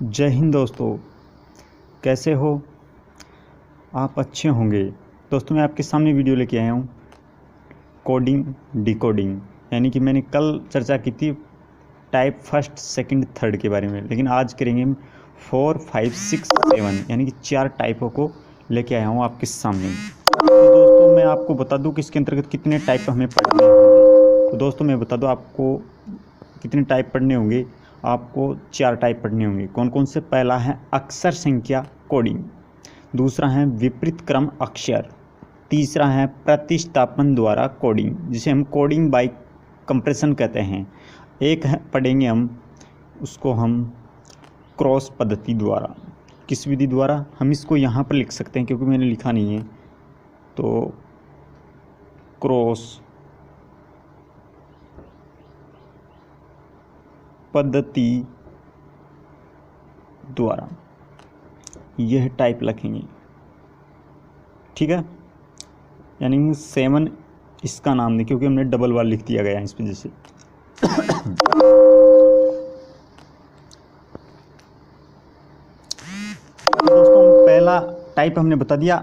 जय हिंद दोस्तों, कैसे हो आप? अच्छे होंगे। दोस्तों मैं आपके सामने वीडियो लेके आया हूँ कोडिंग डिकोडिंग, यानी कि मैंने कल चर्चा की थी टाइप फर्स्ट सेकंड थर्ड के बारे में, लेकिन आज करेंगे हम 4 5 6 7 यानी कि 4 टाइपों को लेके आया हूँ आपके सामने। तो दोस्तों मैं आपको बता दूँ कि इसके अंतर्गत कितने टाइप हमें पढ़ने होंगे। तो दोस्तों मैं बता दूँ आपको कितने टाइप पढ़ने होंगे। आपको 4 टाइप पढ़ने होंगे। कौन कौन से? पहला है अक्षर संख्या कोडिंग, दूसरा है विपरीत क्रम अक्षर, तीसरा है प्रतिस्थापन द्वारा कोडिंग जिसे हम कोडिंग बाय कंप्रेशन कहते हैं। एक है पढ़ेंगे हम उसको हम क्रॉस पद्धति द्वारा। किस विधि द्वारा? हम इसको यहाँ पर लिख सकते हैं क्योंकि मैंने लिखा नहीं है। तो क्रॉस पद्धति द्वारा यह टाइप लिखेंगे, ठीक है। यानी 7 इसका नाम नहीं, क्योंकि हमने डबल बार लिख दिया गया है इस वजह से। दोस्तों पहला टाइप हमने बता दिया।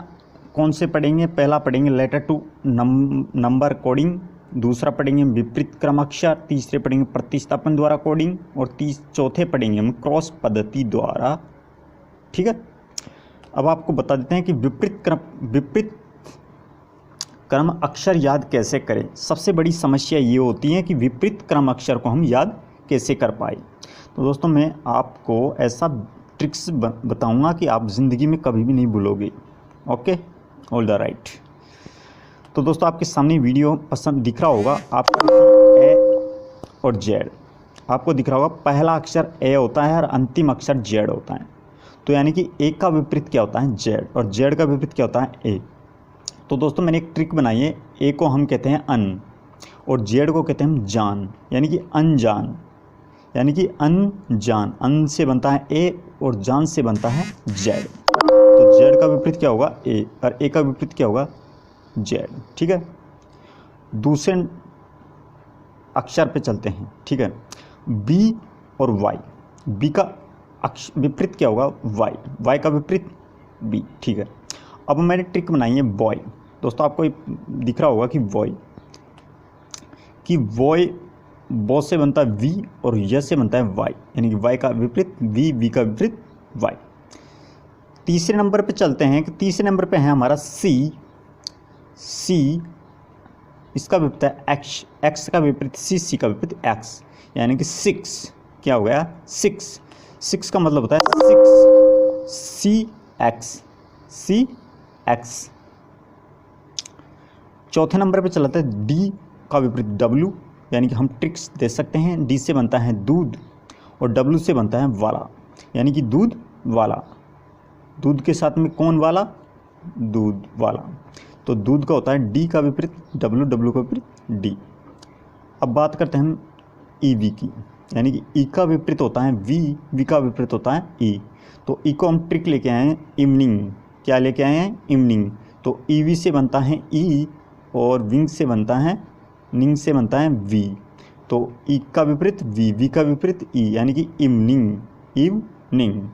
कौन से पढ़ेंगे? पहला पढ़ेंगे लेटर टू नंबर कोडिंग, दूसरा पढ़ेंगे विपरीत क्रम अक्षर, तीसरे पढ़ेंगे प्रतिस्थापन द्वारा कोडिंग और चौथे पढ़ेंगे हम क्रॉस पद्धति द्वारा, ठीक है। अब आपको बता देते हैं कि विपरीत क्रम अक्षर याद कैसे करें। सबसे बड़ी समस्या ये होती है कि विपरीत क्रम अक्षर को हम याद कैसे कर पाए। तो दोस्तों मैं आपको ऐसा ट्रिक्स बताऊंगा कि आप ज़िंदगी में कभी भी नहीं भूलोगे। Okay, all the right. तो दोस्तों आपके सामने वीडियो पसंद दिख रहा होगा आपको, ए और जेड आपको दिख रहा होगा। पहला अक्षर ए होता है और अंतिम अक्षर जेड होता है। तो यानी कि ए का विपरीत क्या होता है? जेड, और जेड का विपरीत क्या होता है? ए। तो दोस्तों मैंने एक ट्रिक बनाई है। ए को हम कहते हैं अन और जेड को कहते हैं हम जान, यानी कि अनजान, यानी कि अनजान। अन से बनता है ए और जान से बनता है जेड। तो जेड का विपरीत क्या होगा? ए, और ए का विपरीत क्या होगा? जेड, ठीक है। दूसरे अक्षर पे चलते हैं, ठीक है। बी और वाई। बी का विपरीत क्या होगा? वाई, वाई का विपरीत बी, ठीक है। अब मैंने ट्रिक बनाई है बॉय। दोस्तों आपको दिख रहा होगा कि बॉय बॉ से बनता है वी और य से बनता है वाई, यानी कि वाई का विपरीत वी, वी का विपरीत वाई। तीसरे नंबर पे चलते हैं कि तीसरे नंबर पे है हमारा सी। इसका विपरीत है एक्स, एक्स का विपरीत सी का विपरीत एक्स, यानी कि 6। क्या हो गया? 6 का मतलब होता है 6 सी एक्स। चौथे नंबर पे चलाता है डी का विपरीत डब्ल्यू, यानी कि हम ट्रिक्स दे सकते हैं। डी से बनता है दूध और डब्ल्यू से बनता है वाला, यानी कि दूध वाला। दूध के साथ में कौन वाला? दूध वाला। तो दूध का होता है डी का विपरीत डब्ल्यू, डब्ल्यू का विपरीत डी। अब बात करते हैं हम ई वी की, यानी कि ई का विपरीत होता है वी, वी का विपरीत होता है ई। तो ई को हम ट्रिक लेके आए हैं इवनिंग। क्या लेके आए हैं? इवनिंग। तो ई वी से बनता है ई और विंग से बनता है निंग से बनता है वी। तो ई का विपरीत वी, वी का विपरीत ई, यानी कि इवनिंग।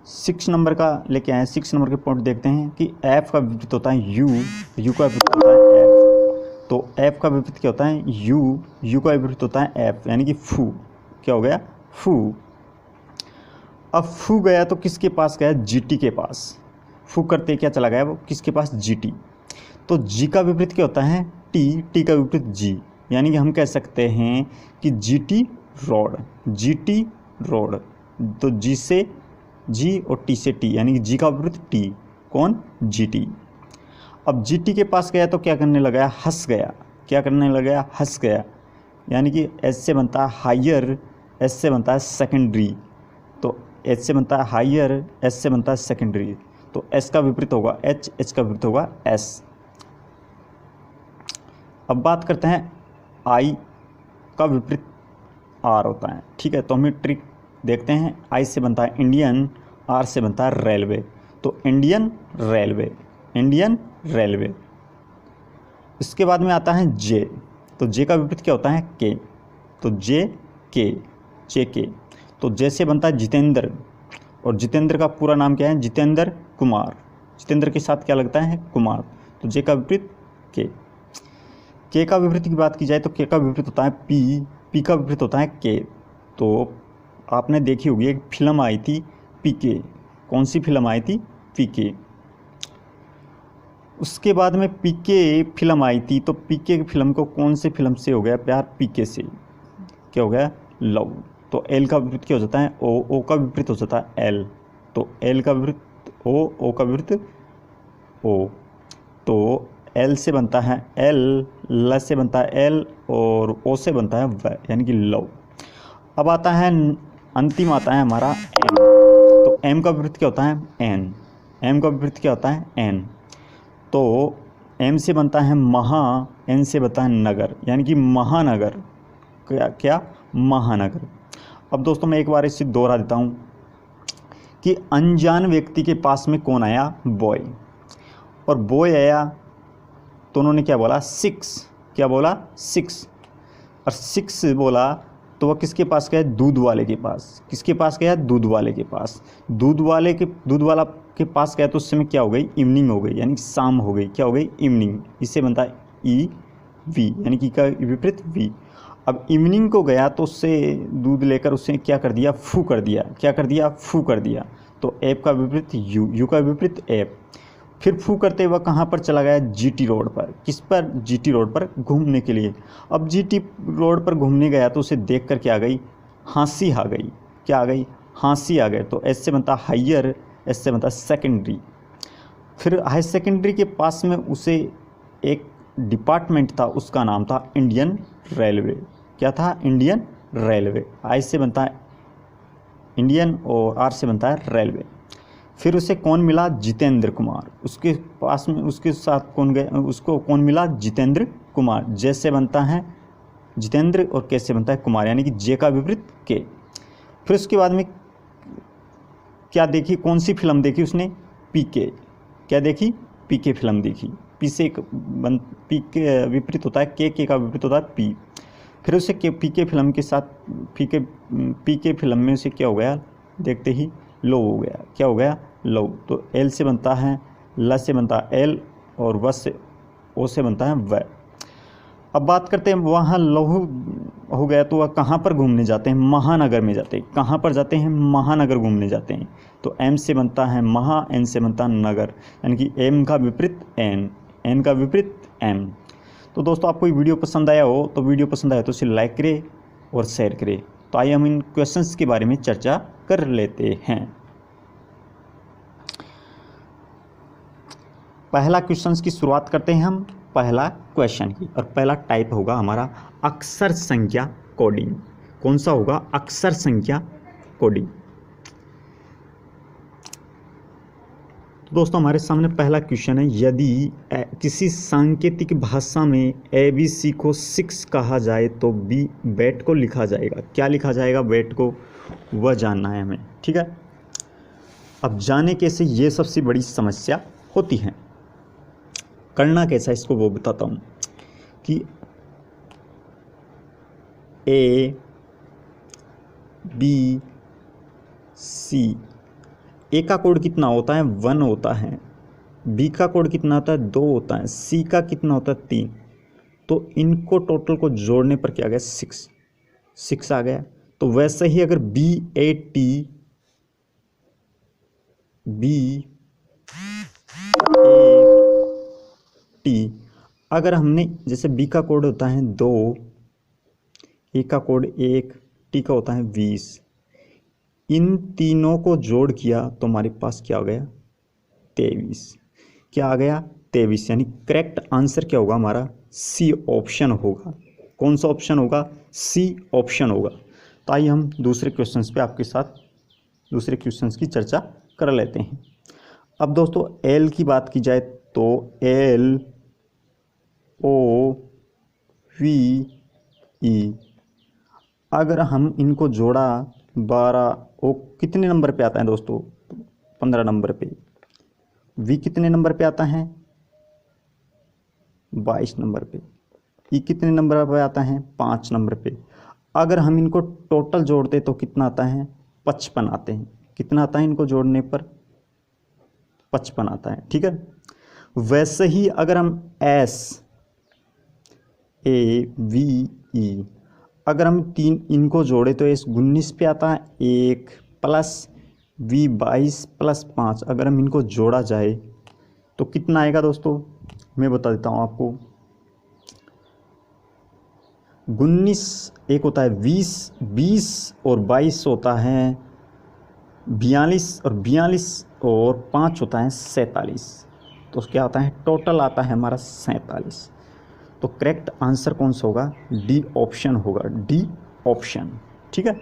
6 नंबर का लेके आए। 6 नंबर के पॉइंट देखते हैं कि एफ का विपरीत होता है यू, यू का विपरीत होता है एफ। तो एफ का विपरीत क्या होता है? यू, यू का विपरीत होता है एफ, यानी कि फू। क्या हो गया? फू। अब फू गया तो किसके पास गया? जीटी के पास। फू करते क्या चला गया? वो किसके पास? जीटी। तो जी का विपरीत क्या होता है? टी, टी का विपरीत जी, यानी कि हम कह सकते हैं कि जीटी रोड, जीटी रोड। तो जी से जी और टी से टी, यानी कि जी का विपरीत टी। कौन? जीटी। अब जीटी के पास गया तो क्या करने लगा? हंस गया। क्या करने लगा? हंस गया, यानी कि एस से बनता है हायर, एस से बनता है सेकेंडरी। तो एच से बनता है हायर, एस से बनता है सेकेंडरी। तो एस का विपरीत होगा एच, एच का विपरीत होगा एस। अब बात करते हैं आई का विपरीत आर होता है, ठीक है। तो हमें ट्रिक देखते हैं। आई से बनता है इंडियन, आर से बनता है रेलवे। तो इंडियन रेलवे, इंडियन रेलवे। इसके बाद में आता है जे। तो जे का विपरीत क्या होता है? के। तो जे के, तो जैसे बनता है जितेंद्र, और जितेंद्र का पूरा नाम क्या है? जितेंद्र कुमार। जितेंद्र के साथ क्या लगता है? कुमार। तो जे का विपरीत के। के का विपरीत की बात की जाए तो के का विपरीत होता है पी, पी का विपरीत होता है के। तो आपने देखी होगी एक फिल्म आई थी पीके। कौन सी फिल्म आई थी? पीके। उसके बाद में पीके फिल्म आई थी, तो पीके की फिल्म को कौन से फिल्म से हो गया प्यार? पीके से। क्या हो गया? लव। तो एल का विपरीत क्या हो जाता है? ओ। ओ का विपरीत हो जाता है एल। तो एल का विपरीत ओ, ओ का विपरीत ओ। तो एल से बनता है एल, ल से बनता है एल, और ओ से बनता है व, यानी कि लव। अब आता है अंतिम, आता है हमारा एम। तो एम का विपरीत क्या होता है? एन। एम का विपरीत क्या होता है? एन। तो एम से बनता है महा, एन से बनता है नगर, यानी कि महानगर। क्या क्या? महानगर। अब दोस्तों मैं एक बार इसे दोहरा देता हूँ कि अनजान व्यक्ति के पास में कौन आया? बॉय। और बॉय आया तो उन्होंने क्या बोला? 6। क्या बोला? 6। और 6 बोला तो वह किसके पास गया? दूध वाले के पास। किसके पास गया? दूध वाले के पास। दूध वाला के पास गया तो उस समय क्या हो गई? इवनिंग हो गई, यानी शाम हो गई। क्या हो गई? इवनिंग। इससे बनता है ई वी, यानी कि का विपरीत वी। अब इवनिंग को गया तो उससे दूध लेकर उसने क्या कर दिया? फू कर दिया। क्या कर दिया? फू कर दिया। तो एप का विपरीत यू, यू का विपरीत एप। फिर फू करते हुए कहाँ पर चला गया? जीटी रोड पर। किस पर? जीटी रोड पर घूमने के लिए। अब जीटी रोड पर घूमने गया तो उसे देख कर क्या आ गई? हंसी आ गई। क्या आ गई? हंसी आ गई। तो एस से बनता हायर, एस से बनता सेकेंडरी। फिर हाई सेकेंडरी के पास में उसे एक डिपार्टमेंट था, उसका नाम था इंडियन रेलवे। क्या था? Indian railway. आई से बनता है इंडियन और आर से बनता है रेलवे। फिर उसे कौन मिला? जितेंद्र कुमार। उसके पास में उसके साथ कौन गए? उसको कौन मिला? जितेंद्र कुमार। जैसे बनता है जितेंद्र और कैसे बनता है कुमार, यानी कि जे का विपरीत के। फिर उसके बाद में क्या देखी? कौन सी फिल्म देखी उसने? पीके। क्या देखी? पीके फिल्म देखी। पी से पी के विपरीत होता है के का विपरीत होता है पी। फिर उसे के पीके फिल्म के साथ पीके फिल्म में उसे क्या हो गया? देखते ही लो हो गया। क्या हो गया? लो। तो एल से बनता है, ल से बनता है एल, और व से ओ से बनता है व। अब बात करते हैं वहाँ लहू हो गया तो वह कहाँ पर घूमने जाते हैं? महानगर में जाते हैं। कहाँ पर जाते हैं? महानगर घूमने जाते हैं। तो एम से बनता है महा, एन से बनता है नगर, यानी कि एम का विपरीत एन, एन का विपरीत एम। तो दोस्तों आपको ये वीडियो पसंद आया हो तो वीडियो पसंद आया तो इसे लाइक करें और शेयर करें। तो आइए हम इन क्वेश्चंस के बारे में चर्चा कर लेते हैं। पहला क्वेश्चन की शुरुआत करते हैं हम पहला क्वेश्चन की, और पहला टाइप होगा हमारा अक्षर संख्या कोडिंग। कौन सा होगा? अक्षर संख्या कोडिंग। तो दोस्तों हमारे सामने पहला क्वेश्चन है, यदि किसी सांकेतिक भाषा में ABC को 6 कहा जाए तो बी बैट को लिखा जाएगा। क्या लिखा जाएगा बैट को? वह जानना है हमें। ठीक है, अब जाने कैसे, ये सबसे बड़ी समस्या होती है। करना कैसा इसको वो बताता हूँ कि A B C, ए का कोड कितना होता है? 1 होता है। बी का कोड कितना होता है? 2 होता है। सी का कितना होता है? 3। तो इनको टोटल को जोड़ने पर क्या आ गया? 6 आ गया। तो वैसे ही अगर BAT अगर हमने जैसे बी का कोड होता है 2, ए का कोड 1, टी का होता है 20, इन तीनों को जोड़ किया तो हमारे पास क्या आ गया? 23। क्या आ गया? 23। यानी करेक्ट आंसर क्या होगा हमारा? सी ऑप्शन होगा। कौन सा ऑप्शन होगा? सी ऑप्शन होगा। तो आइए हम दूसरे क्वेश्चंस पे आपके साथ दूसरे क्वेश्चंस की चर्चा कर लेते हैं। अब दोस्तों एल की बात की जाए तो LOVE, अगर हम इनको जोड़ा 12, ओ कितने नंबर पे आता है दोस्तों? 15 नंबर पे। वी कितने नंबर पे आता है? 22 नंबर पे। ई कितने नंबर पे आता है? 5 नंबर पे। अगर हम इनको टोटल जोड़ते तो कितना आता है, 55 आते हैं। कितना आता है इनको जोड़ने पर, 55 आता है, ठीक है। वैसे ही अगर हम SAVE अगर हम तीन इनको जोड़े तो S 19 पे आता है 1 प्लस V 22 प्लस 5। अगर हम इनको जोड़ा जाए तो कितना आएगा दोस्तों, मैं बता देता हूँ आपको। 19 एक होता है 20, 20 और 22 होता है 42, और 42 और 5 होता है 47। तो क्या आता है, टोटल आता है हमारा 47। तो करेक्ट आंसर कौन सा होगा, डी ऑप्शन होगा, डी ऑप्शन, ठीक है।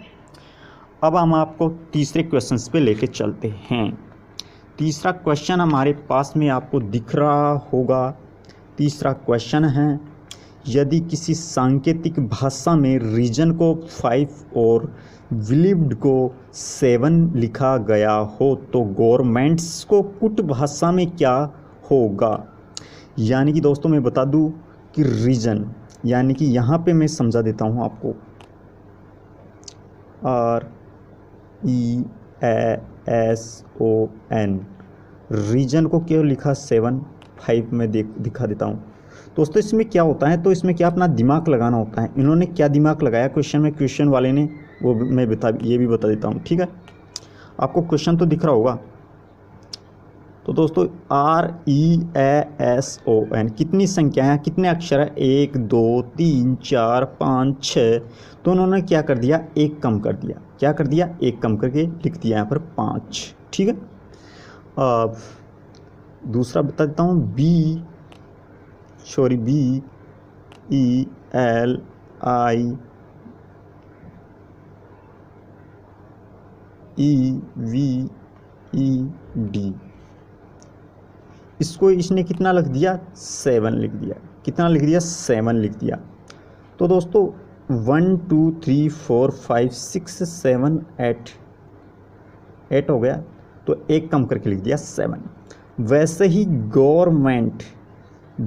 अब हम आपको तीसरे क्वेश्चंस पे लेके चलते हैं। तीसरा क्वेश्चन हमारे पास में आपको दिख रहा होगा। तीसरा क्वेश्चन है, यदि किसी सांकेतिक भाषा में रीजन को 5 और बिलीव्ड को 7 लिखा गया हो तो गवर्नमेंट्स को कुट भाषा में क्या होगा। यानी कि दोस्तों मैं बता दूं कि रीजन, यानी कि यहाँ पे मैं समझा देता हूँ आपको, REASON, रीजन को क्यों लिखा 7, 5 में दिखा देता हूँ। दोस्तों इसमें क्या होता है, तो इसमें क्या अपना दिमाग लगाना होता है। इन्होंने क्या दिमाग लगाया क्वेश्चन में, क्वेश्चन वाले ने, वो मैं ये भी बता देता हूँ, ठीक है। आपको क्वेश्चन तो दिख रहा होगा। तो दोस्तों REASON कितनी संख्या है, कितने अक्षर है, 1 2 3 4 5 6। तो उन्होंने क्या कर दिया, एक कम कर दिया। क्या कर दिया, एक कम करके लिख दिया यहाँ पर 5, ठीक है। अब दूसरा बता देता हूँ, BELIEVED, इसको इसने कितना लिख दिया, 7 लिख दिया। कितना लिख दिया, 7 लिख दिया। तो दोस्तों 1 2 3 4 5 6 7 8 हो गया, तो एक कम करके लिख दिया 7। वैसे ही गवर्नमेंट,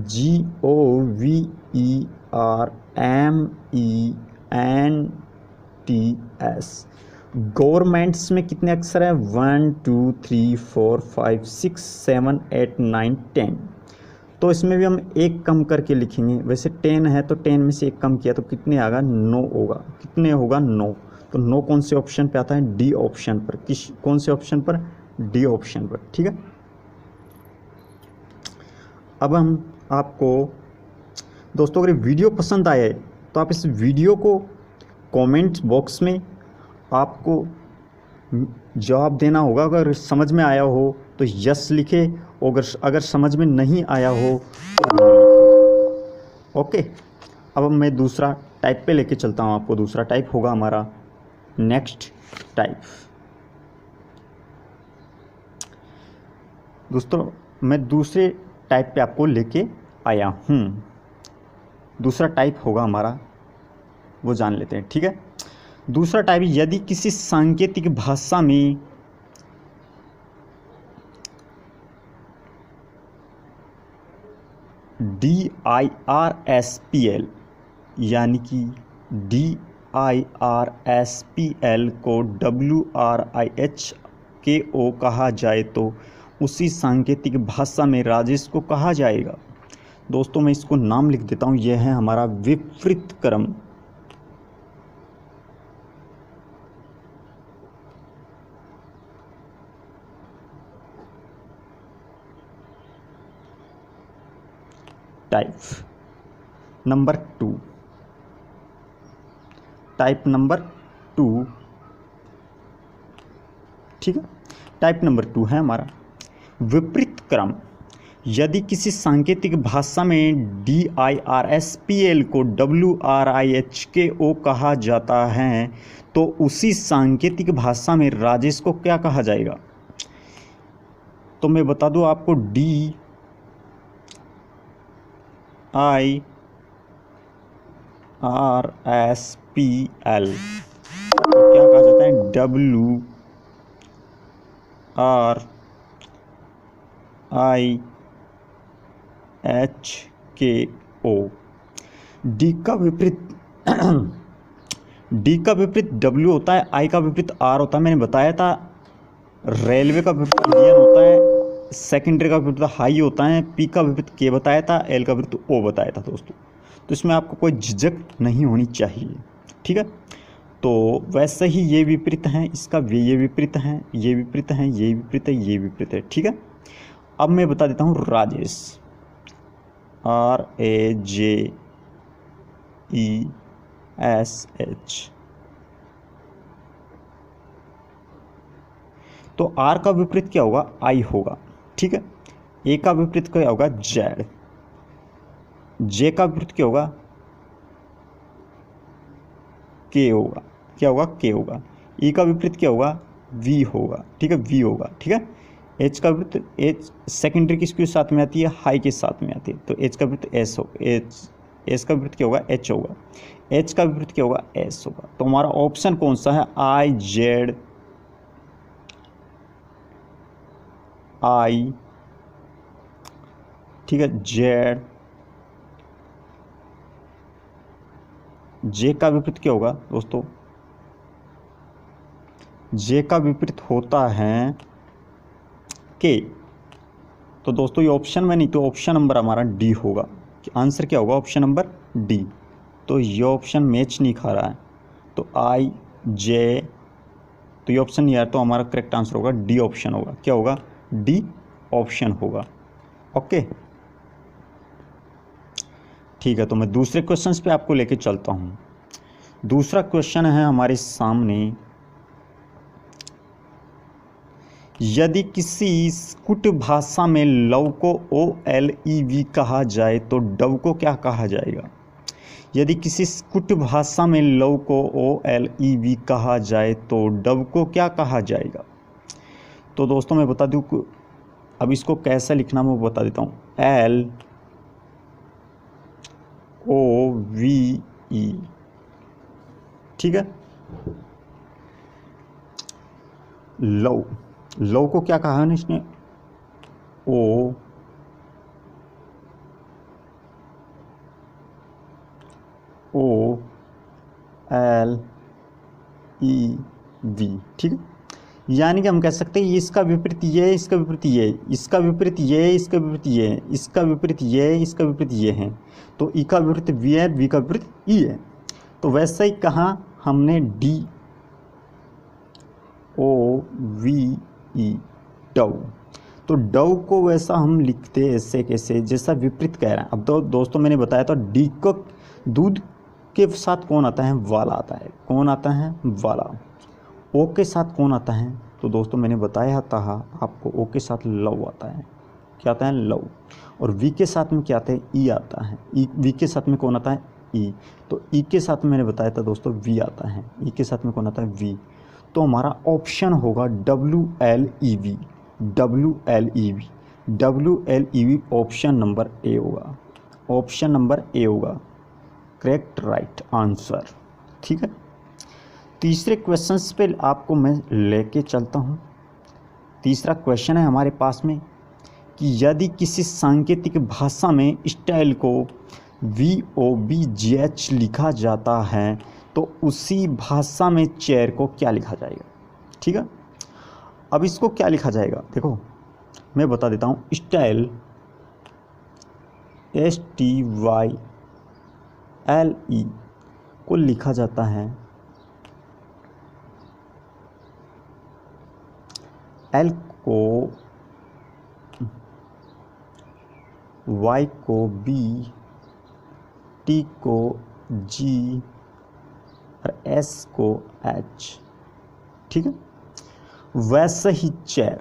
GOVERNMENTS, गवर्नमेंट्स में कितने अक्षर है, 1 2 3 4 5 6 7 8 9 10। तो इसमें भी हम एक कम करके लिखेंगे। वैसे 10 है तो 10 में से एक कम किया तो कितने आएगा, 9 होगा। कितने होगा, 9। तो 9 कौन से ऑप्शन पे आता है, डी ऑप्शन पर। कौन से ऑप्शन पर, डी ऑप्शन पर, ठीक है। अब हम आपको दोस्तों अगर वीडियो पसंद आए तो आप इस वीडियो को कमेंट बॉक्स में आपको जवाब देना होगा। अगर समझ में आया हो तो यस लिखे, अगर समझ में नहीं आया हो तो नो लिखे। ओके, अब मैं दूसरा टाइप पे लेके चलता हूँ आपको। दूसरा टाइप होगा हमारा नेक्स्ट टाइप। दोस्तों मैं दूसरे टाइप पे आपको लेके आया हूँ। दूसरा टाइप होगा हमारा, वो जान लेते हैं, ठीक है। दूसरा टाइप, यदि किसी सांकेतिक भाषा में DIRSPL यानी कि DIRSPL को WRIHKO कहा जाए तो उसी सांकेतिक भाषा में राजेश को कहा जाएगा। दोस्तों मैं इसको नाम लिख देता हूँ, यह है हमारा विपरीत क्रम। टाइप नंबर 2, टाइप नंबर 2, ठीक है। टाइप नंबर 2 है हमारा विपरीत क्रम। यदि किसी सांकेतिक भाषा में DIRSPL को WRIHKO कहा जाता है तो उसी सांकेतिक भाषा में राजेश को क्या कहा जाएगा। तो मैं बता दूं आपको, DIRSPL तो क्या कहा जाता है, WRIHKO। डी का विपरीत डी का विपरीत डब्ल्यू होता है, आई का विपरीत आर होता है। मैंने बताया था रेलवे का विपरीत इंडियन होता है, सेकेंडरी का विपरीत हाई होता है, पी का विपरीत के बताया था, एल का विपरीत ओ बताया था दोस्तों। तो इसमें आपको कोई झिझक नहीं होनी चाहिए, ठीक है। तो वैसे ही ये विपरीत हैं, इसका ये विपरीत हैं, ये विपरीत हैं, ये विपरीत है, ये विपरीत है, ठीक है। अब मैं बता देता हूँ राजेश, RAJESH। तो आर का विपरीत क्या होगा, आई होगा, ठीक है। ए का विपरीत क्या होगा, जेड। जे का विपरीत क्या होगा, के होगा, क्या होगा, के होगा। ई का विपरीत क्या होगा, वी होगा, ठीक है, वी होगा, ठीक है। एच का विपरीत, एच सेकेंडरी किसके साथ में आती है, हाई के साथ में आती है, तो एच का विपरीत एस हो, एच का विपरीत क्या होगा, एच होगा। एच का विपरीत क्या होगा, एस होगा। तो हमारा ऑप्शन कौन सा है, आई जेड आई, ठीक है, जेड। जे का विपरीत क्या होगा दोस्तों, जे का विपरीत होता है के। तो दोस्तों ये ऑप्शन में नहीं, तो ऑप्शन नंबर हमारा डी होगा। आंसर क्या होगा, ऑप्शन नंबर डी। तो ये ऑप्शन मैच नहीं खा रहा है, तो आई जे, तो ये ऑप्शन नहीं आ रहा, तो हमारा करेक्ट आंसर होगा डी ऑप्शन होगा। क्या होगा, डी ऑप्शन होगा। ओके, ठीक है। तो मैं दूसरे क्वेश्चंस पे आपको लेके चलता हूँ। दूसरा क्वेश्चन है हमारे सामने, यदि किसी स्कुट भाषा में लव को OLEV कहा जाए तो डव को क्या कहा जाएगा। यदि किसी स्कुट भाषा में लव को OLEV कहा जाए तो डव को क्या कहा जाएगा। तो दोस्तों मैं बता दूं, अब इसको कैसे लिखना मैं बता देता हूँ। LOVE, ठीक है। लव, लव को क्या कहा है ना इसने, OLEV, ठीक है। यानी कि हम कह सकते हैं इसका विपरीत ये, इसका विपरीत ये, इसका विपरीत ये, इसका विपरीत ये, इसका विपरीत ये, इसका विपरीत ये है। तो ई का विपरीत वी है, वी का विपरीत ई है। तो वैसे ही कहा हमने DOVE, डव। तो डव को वैसा हम लिखते ऐसे कैसे, जैसा विपरीत कह रहे हैं। अब तो दोस्तों मैंने बताया था डी को दूध के साथ कौन आता है, वाला आता है। कौन आता है, वाला। ओ के साथ कौन आता है, तो दोस्तों मैंने बताया था आपको, ओ के साथ लव आता है। क्या आता है, लव। और वी के साथ में क्या आता है, ई आता है। ई, वी के साथ में कौन आता है, ई। तो ई के साथ में मैंने बताया था दोस्तों वी आता है। ई के साथ में कौन आता है, वी। तो हमारा ऑप्शन होगा WLEV, WLEV, WLEV option number A होगा। ऑप्शन नंबर ए होगा करेक्ट, राइट आंसर, ठीक है। तीसरे क्वेश्चंस पे आपको मैं लेके चलता हूँ। तीसरा क्वेश्चन है हमारे पास में कि यदि किसी सांकेतिक भाषा में स्टाइल को VOBGH लिखा जाता है तो उसी भाषा में चेयर को क्या लिखा जाएगा, ठीक है। अब इसको क्या लिखा जाएगा, देखो मैं बता देता हूँ। स्टाइल STYLE को लिखा जाता है, L को Y को B, T को G और S को H, ठीक है। वैसे ही चेयर,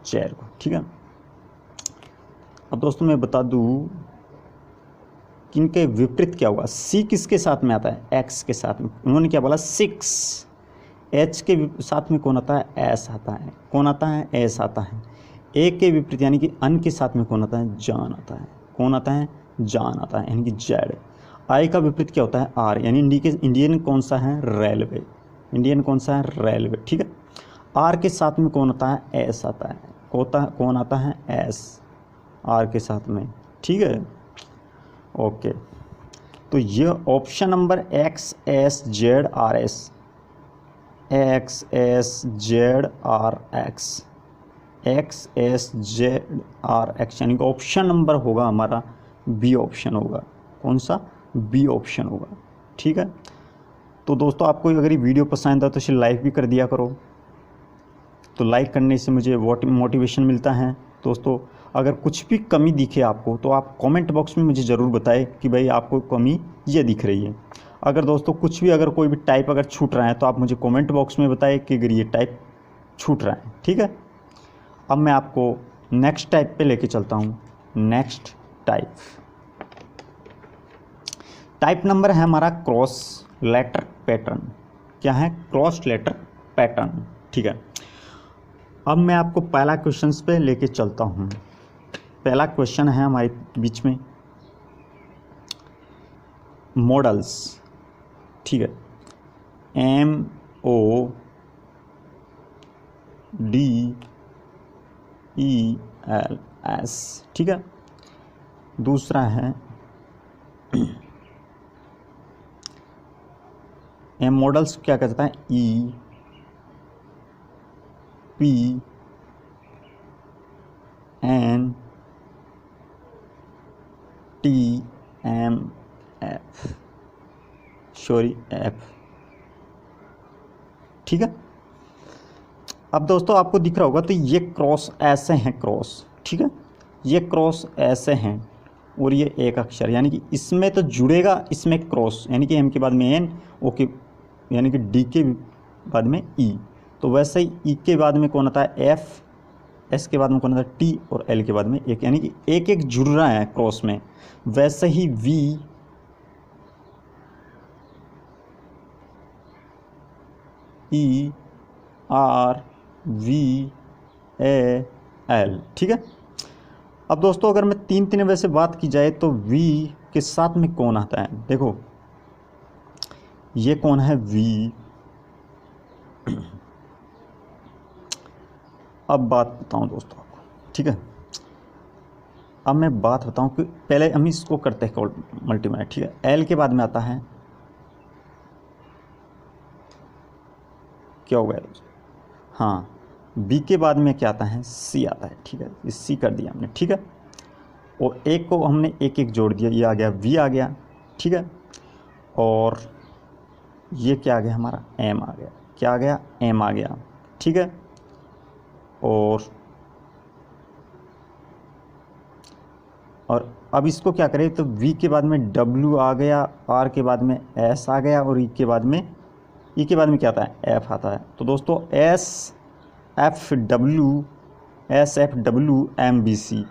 चेयर को, ठीक है। अब दोस्तों मैं बता दूं कि इनके विपरीत क्या होगा। सी किसके साथ में आता है, एक्स के साथ में। उन्होंने क्या बोला, 6। एच के साथ में कौन आता है, एस आता है। कौन आता है, एस आता है। ए के विपरीत यानी कि अन के साथ में कौन आता है, जान आता है। कौन आता है, जान आता है, यानी कि जेड। आई का विपरीत क्या होता है, आर, यानी इंडियन कौन सा है, रेलवे। इंडियन कौन सा है, रेलवे, ठीक है। आर के साथ में कौन आता है, एस आता है। कौन आता है, एस, आर के साथ में, ठीक है। ओके, तो ये option number XSZRS, XSZRX, XSZRX यानी कि ऑप्शन नंबर होगा हमारा बी ऑप्शन होगा। कौन सा? बी ऑप्शन होगा। ठीक है, तो दोस्तों आपको अगर ये वीडियो पसंद आता तो इसे लाइक भी कर दिया करो, तो लाइक करने से मुझे मोटिवेशन मिलता है। दोस्तों अगर कुछ भी कमी दिखे आपको तो आप कमेंट बॉक्स में मुझे ज़रूर बताएं कि भाई आपको कमी ये दिख रही है। अगर दोस्तों कुछ भी, अगर कोई भी टाइप अगर छूट रहा है तो आप मुझे कमेंट बॉक्स में बताएं कि अगर ये टाइप छूट रहा है। ठीक है, अब मैं आपको नेक्स्ट टाइप पे लेके चलता हूँ। नेक्स्ट टाइप नंबर है हमारा क्रॉस लेटर पैटर्न। क्या है? Cross letter pattern. ठीक है, अब मैं आपको पहला क्वेश्चन पे लेके चलता हूँ। पहला क्वेश्चन है हमारे बीच में मॉडल्स। ठीक है, MODELS। ठीक है, दूसरा है मॉडल्स क्या कहता है? EPNTMF, sorry F। ठीक है, अब दोस्तों आपको दिख रहा होगा तो ये क्रॉस ऐसे हैं, क्रॉस। ठीक है, ये क्रॉस ऐसे हैं और ये एक अक्षर, यानी कि इसमें तो जुड़ेगा, इसमें क्रॉस, यानी कि M के बाद में N, O के यानी कि D के बाद में E, तो वैसे ही E के बाद में कौन आता है? F, S के बाद में कौन आता है? T, और L के बाद में एक, यानी कि एक एक जुड़ रहा है क्रॉस में। वैसे ही V, E, R, V, A, L। ठीक है, अब दोस्तों अगर मैं तीन वैसे बात की जाए तो V के साथ में कौन आता है? देखो ये कौन है? V। अब बात बताऊं दोस्तों आपको। ठीक है, अब मैं बात बताऊं कि पहले हम इसको करते हैं मल्टीप्लाई। ठीक है, L के बाद में आता है, क्या हो गया दोस्तों? हाँ, B के बाद में क्या आता है? C आता है। ठीक है, ये C कर दिया हमने। ठीक है, और एक को हमने एक एक जोड़ दिया, ये आ गया V आ गया। ठीक है, और ये क्या आ गया? हमारा M आ गया। क्या आ गया? M आ गया। ठीक है, और अब इसको क्या करें तो V के बाद में W आ गया, R के बाद में S आ गया, और E के बाद में क्या आता है? F आता है। तो दोस्तों SFWMBC,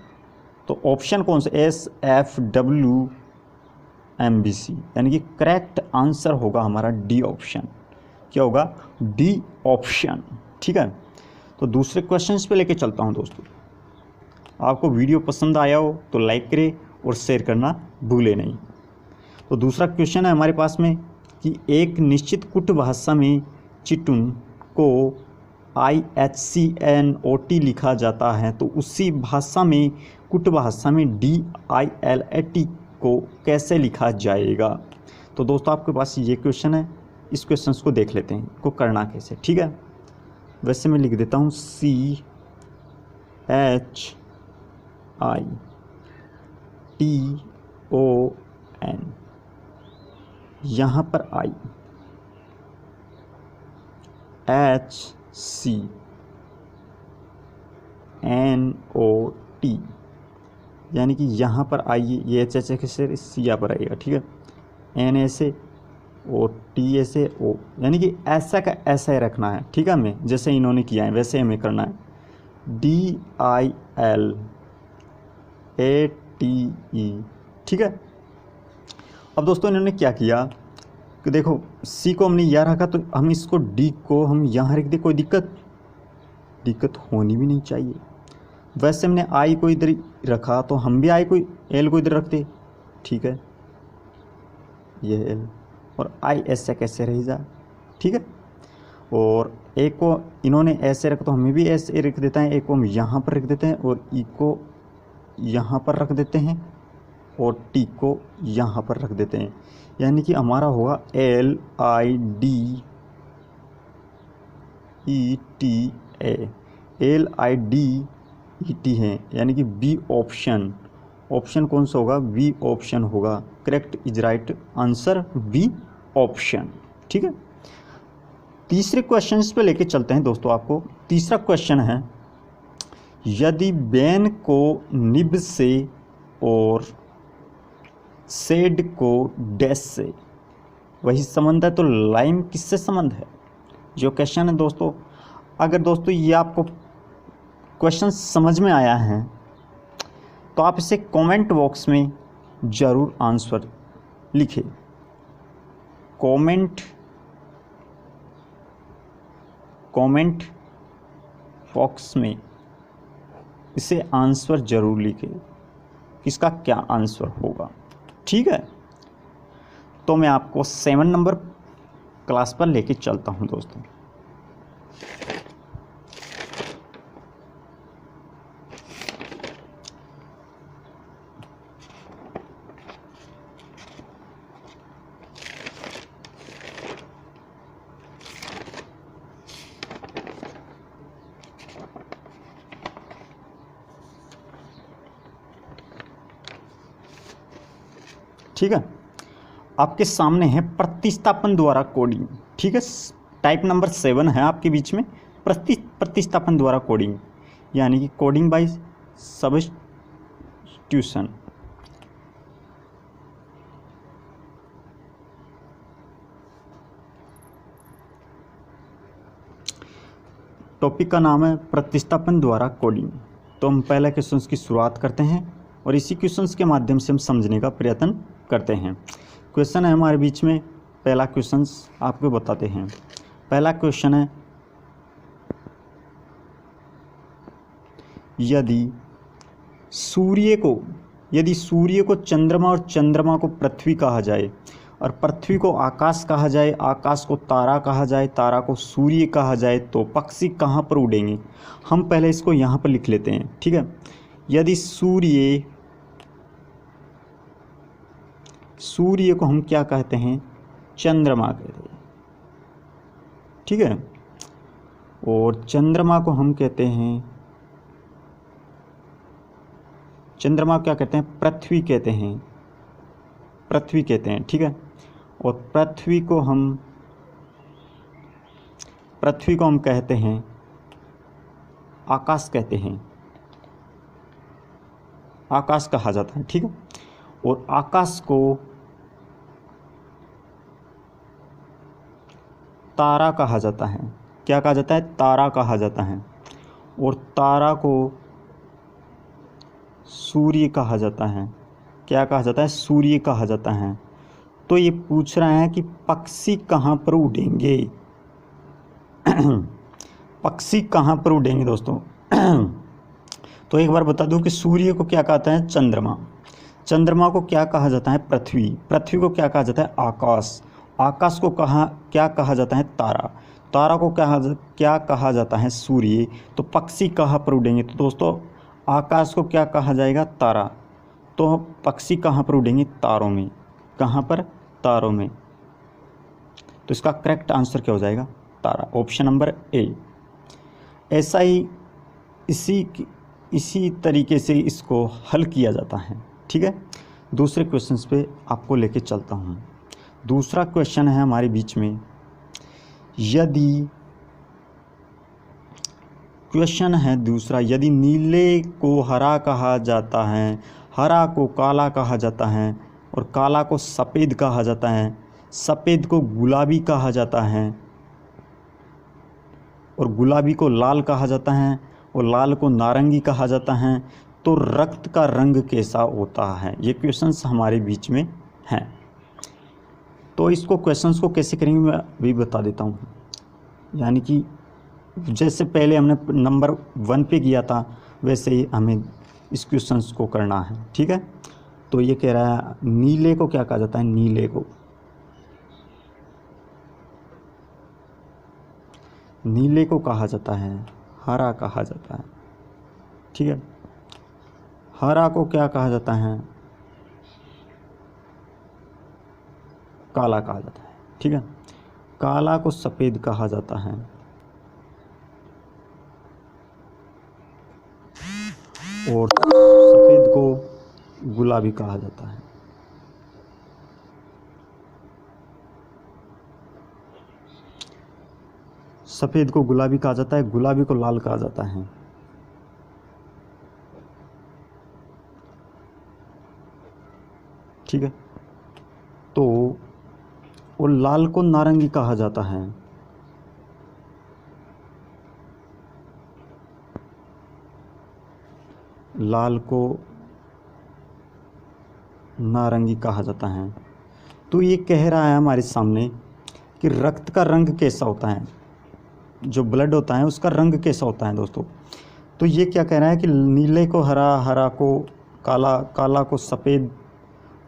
तो ऑप्शन कौन सा? SFWMBC, यानी कि करेक्ट आंसर होगा हमारा डी ऑप्शन। क्या होगा? D option. ठीक है, तो दूसरे क्वेश्चंस पे लेके चलता हूं दोस्तों। आपको वीडियो पसंद आया हो तो लाइक करें और शेयर करना भूले नहीं। तो दूसरा क्वेश्चन है हमारे पास में कि एक निश्चित कुट भाषा में चिटुन को IHCNOT लिखा जाता है, तो उसी भाषा में कुट भाषा में DILAT को कैसे लिखा जाएगा? तो दोस्तों आपके पास ये क्वेश्चन है, इस क्वेश्चन को देख लेते हैं को करना कैसे। ठीक है, वैसे मैं लिख देता हूँ CHITON, यहाँ पर I, HCNOT, यानी कि यहाँ पर आइए, ये एच से सी यहाँ पर आएगा। ठीक है, N ऐसे, O T ऐसे, O, यानी कि ऐसा का ऐसा ही रखना है। ठीक है, हमें जैसे इन्होंने किया है वैसे हमें करना है। DILATE। ठीक है, अब दोस्तों इन्होंने क्या किया कि देखो C को हमने यहाँ रखा तो हम इसको D को हम यहाँ रख दे, कोई दिक्कत होनी भी नहीं चाहिए। वैसे हमने I को इधर रखा तो हम भी I को L को इधर रखते। ठीक है, ये L और I ऐसे कैसे रह जा। ठीक है, और A को इन्होंने ऐसे रखा तो हमें भी ऐसे रख देते हैं। A को हम यहाँ पर रख देते हैं और E को यहाँ पर रख देते हैं। और टी को यहाँ पर रख देते हैं, यानी कि हमारा होगा LIDETA, LIDET है, यानी कि बी ऑप्शन। ऑप्शन कौन सा होगा? बी ऑप्शन होगा। Correct is right answer B option. ठीक है, तीसरे क्वेश्चन पे लेके चलते हैं दोस्तों आपको। तीसरा क्वेश्चन है, यदि बैन को निब से और सेड को डैश से वही संबंध है, तो लाइम किससे संबंध है? जो क्वेश्चन है दोस्तों, अगर दोस्तों ये आपको क्वेश्चन समझ में आया है तो आप इसे कमेंट बॉक्स में ज़रूर आंसर लिखें। कमेंट बॉक्स में इसे आंसर ज़रूर लिखें, इसका क्या आंसर होगा। ठीक है, तो मैं आपको 7 नंबर क्लास पर लेके चलता हूं दोस्तों। ठीक है, आपके सामने है प्रतिस्थापन द्वारा कोडिंग। ठीक है, टाइप नंबर 7 है आपके बीच में, प्रतिस्थापन द्वारा कोडिंग, यानी कि कोडिंग बाय सब्स्टिट्यूशन। टॉपिक का नाम है प्रतिस्थापन द्वारा कोडिंग। तो हम पहले क्वेश्चन की शुरुआत करते हैं और इसी क्वेश्चन के माध्यम से हम समझने का प्रयत्न करते हैं। क्वेश्चन है हमारे बीच में, पहला क्वेश्चन आपको बताते हैं। पहला क्वेश्चन है, यदि सूर्य को चंद्रमा और चंद्रमा को पृथ्वी कहा जाए और पृथ्वी को आकाश कहा जाए, आकाश को तारा कहा जाए, तारा को सूर्य कहा जाए, तो पक्षी कहाँ पर उड़ेंगे? हम पहले इसको यहाँ पर लिख लेते हैं। ठीक है, यदि सूर्य को हम क्या कहते हैं? चंद्रमा कहते हैं। ठीक है, और चंद्रमा को हम कहते हैं, चंद्रमा को क्या कहते हैं? पृथ्वी कहते हैं, पृथ्वी कहते हैं। ठीक है, और पृथ्वी को हम कहते हैं आकाश कहते हैं, आकाश कहा जाता है। ठीक है, और आकाश को तारा कहा जाता है। क्या कहा जाता है? तारा कहा जाता है। और तारा को सूर्य कहा जाता है। क्या कहा जाता है? सूर्य कहा जाता है। तो ये पूछ रहा है कि पक्षी कहाँ पर उड़ेंगे? पक्षी कहाँ पर उड़ेंगे दोस्तों? तो एक बार बता दूं कि सूर्य को क्या कहता है? चंद्रमा। चंद्रमा को क्या कहा जाता है? पृथ्वी। पृथ्वी को क्या कहा जाता है? आकाश। आकाश को क्या कहा जाता है? तारा। तारा को क्या कहा जाता है? सूर्य। तो पक्षी कहाँ पर उड़ेंगे? तो दोस्तों आकाश को क्या कहा जाएगा? तारा। तो पक्षी कहाँ पर उड़ेंगे? तारों में। कहाँ पर? तारों में। तो इसका करेक्ट आंसर क्या हो जाएगा? तारा, ऑप्शन नंबर ए। ऐसा ही इसी तरीके से इसको हल किया जाता है। ठीक है, दूसरे क्वेश्चन पे आपको लेके चलता हूँ। दूसरा क्वेश्चन है हमारे बीच में, यदि नीले को हरा कहा जाता है, हरा को काला कहा जाता है, और काला को सफ़ेद कहा जाता है, सफ़ेद को गुलाबी कहा जाता है, और गुलाबी को लाल कहा जाता है, और लाल को नारंगी कहा जाता है, तो रक्त का रंग कैसा होता है? ये क्वेश्चंस हमारे बीच में हैं। तो इसको क्वेश्चंस को कैसे करेंगे मैं भी बता देता हूँ। यानी कि जैसे पहले हमने नंबर 1 पे किया था, वैसे ही हमें इस क्वेश्चंस को करना है। ठीक है, तो ये कह रहा है नीले को क्या कहा जाता है? नीले को कहा जाता है हरा कहा जाता है। ठीक है, हरा को क्या कहा जाता है? काला कहा जाता है। ठीक है, काला को सफ़ेद कहा जाता है। और सफ़ेद को गुलाबी कहा जाता है। सफ़ेद को गुलाबी कहा जाता है, गुलाबी को लाल कहा जाता है। ठीक है, तो और लाल को नारंगी कहा जाता है। लाल को नारंगी कहा जाता है। तो ये कह रहा है हमारे सामने कि रक्त का रंग कैसा होता है, जो ब्लड होता है उसका रंग कैसा होता है दोस्तों। तो ये क्या कह रहा है कि नीले को हरा, हरा को काला, काला को सफ़ेद,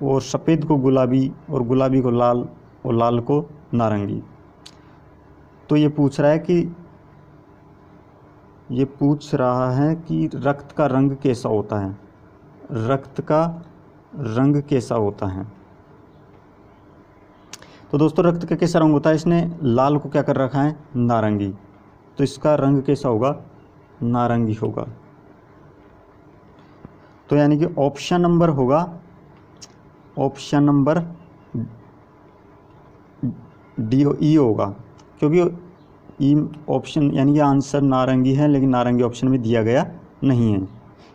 और सफ़ेद को गुलाबी, और गुलाबी को लाल, और लाल को नारंगी। तो ये पूछ रहा है कि रक्त का रंग कैसा होता है, रक्त का रंग कैसा होता है। तो दोस्तों रक्त का कैसा रंग होता है, इसने लाल को क्या कर रखा है, नारंगी, तो इसका रंग कैसा होगा, नारंगी होगा। तो यानी कि ऑप्शन नंबर होगा, ऑप्शन नंबर डी ई होगा, क्योंकि ई ऑप्शन यानी कि आंसर नारंगी है, लेकिन नारंगी ऑप्शन में दिया गया नहीं है,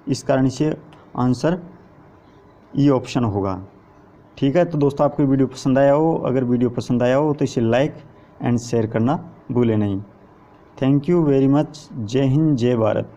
इस कारण से आंसर ई ऑप्शन होगा। ठीक है, तो दोस्तों आपको वीडियो पसंद आया हो, अगर वीडियो पसंद आया हो तो इसे लाइक एंड शेयर करना भूलें नहीं। Thank you very much. जय हिंद, जय भारत।